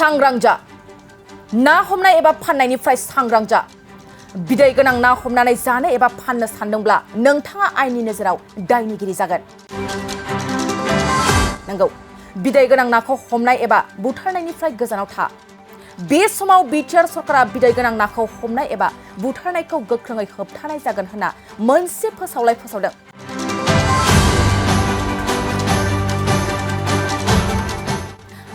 सांग्रां जा ना हमनाय एबा फाननायनिफ्राय सांग्रां जा बिदै गोनां ना हमनानै जानो एबा फाननो सानदोंब्ला नोंथाङा आयेननि नोजोराव दायनिगिरि जागोन नंगौ बिदै गोनां नाखौ हमनाय एबा बुथारनायनिफ्राय गोजानाव था बे समाव बिटिआर सरकारा बिदै गोनां नाखौ हमनाय एबा बुथारनायखौ गोख्रोङै होबथानाय जागोन होनना मोनसे फोसावलाय फोसावदों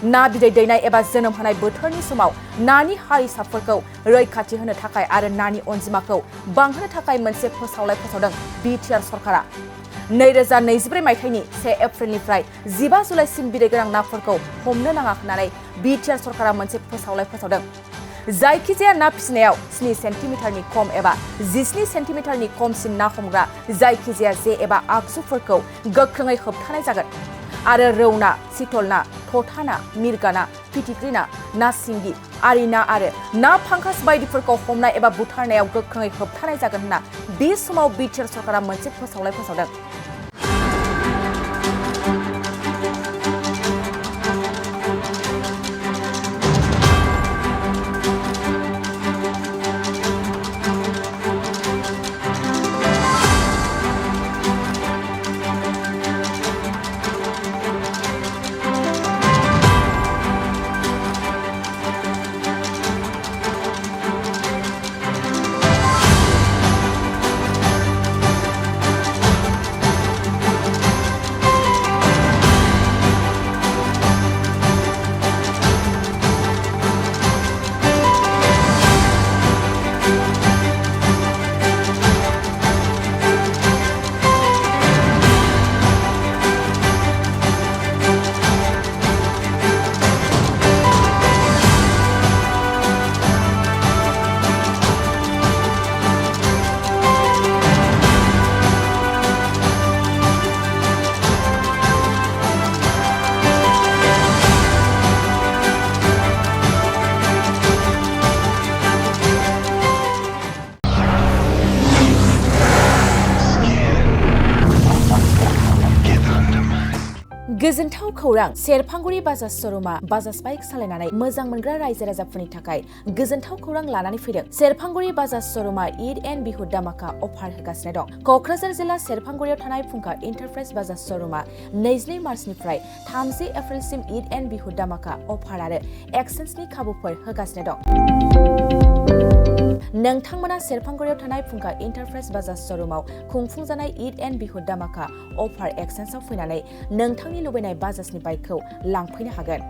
ना बिदै दैनाय एबा जोनोम होनाय बोथोरनि समाव नानि हारिसाफोरखौ रैखाथि होनो थाखाय आरो नानि अनजिमाखौ बांहोनो थाखाय मोनसे फोसावलाय फोसावदों बिटिआर सरकारा 2023 मायथाइनि 1 एप्रिलनिफ्राय 15 जुलाइसिम बिदै गोनां नाफोरखौ हमनो नाङा होननानै बिटिआर सरकारा मोनसे फोसावलाय फोसावदों जायखिजाया ना फिसिनायाव 7 सेन्टिमिटारनि खम एबा 17 सेन्टिमिटारनि खमसिन ना हमग्रा जायखिजाया जे एबा आगजुफोरखौ गोख्रोङै होबथानाय जागोन आरो रौ ना सितल ना थथा ना मिरगा ना फिथिख्रि ना ना सिंगि आरि ना आरो ना फांकास बायदिफोरखौ हमनाय एबा बुथारनायाव गोख्रोङै होबथानाय जागोन होनना बे समाव बिटिआर सरकारा मोनसे फोसावलाय फोसावदों गोजोनथाव खौरां सेरफांगुरि बाजाज श'रुमा बाजाज बाइक सालायनानै मोजां मोनग्रा रायजो राजाफोरनि थाखाय गोजोनथाव खौरां लानानै फैदों सेरफांगुरि बाजाज श'रुमा ईद एन्ड बिहु दामाका अफार होगासिनो दं क'क्राझार जिल्ला सेरफांगुरियाव थानाय फुंखा एन्टारप्राइज बाजाज श'रुमा 22 मार्चनिफ्राय 30 एप्रिलसिम ईद एन्ड बिहु दामाका अफार आरो एक्सचेन्जनि खाबुफोर होगासिनो दं नोंथांमोना सेरफांगुरियाव थानाय फुंखा एन्टारप्राइज बाजाज श'रुमाव खुंफुंजानाय ईद एन्ड बिहु दामाका अफार एक्सचेन्जआव फैनानै नोंथांनि लुबैनाय बाजाजनि बाइकखौ लांफैनो हागोन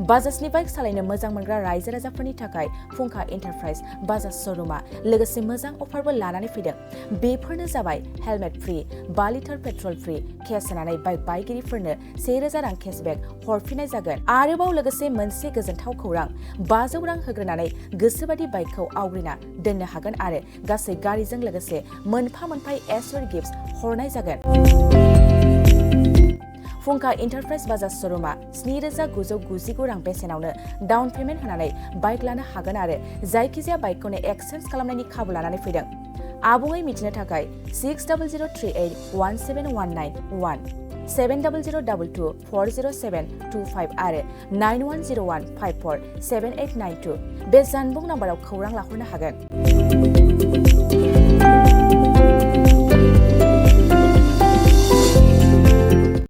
बाजाजनि बाइक सालायनो मोजां मोनग्रा रायजो राजाफोरनि थाखाय फुंखा एन्टारप्राइज बाजाज श'रुमा लोगोसे मोजां अफारबो लानानै फैदों बेफोरनो जाबाय helmet free 5 litre petrol free case होनानै बाइक बायगिरिफोरनो 1000 रां केसबेक हरफिननाय जागोन आरोबाव लोगोसे मोनसे गोजोनथाव खौरां 500 रां होग्रोनानै गोसोबादि बाइकखौ आवग्रिना दोननो हागोन आरो गासै गारिजों लोगोसे मोनफा मोनफा एसर गिफ्ट्स हरनाय जागोन फुंखा एन्टारप्राइज बाजाज श'रुमा 7999 रां बेसेनावनो डाउन पेमेन्ट होनानै बाइक लानो हागोन आरो जायखिजाया बाइकखौनो एक्सचेन्ज खालामनायनि खाबु लानानै फैदों आबुङै मिथिनो थाखाय 6003817191 7002240725 आरो 9101547892 बे जानबुं नाम्बाराव खौरां लाहरनो हागोन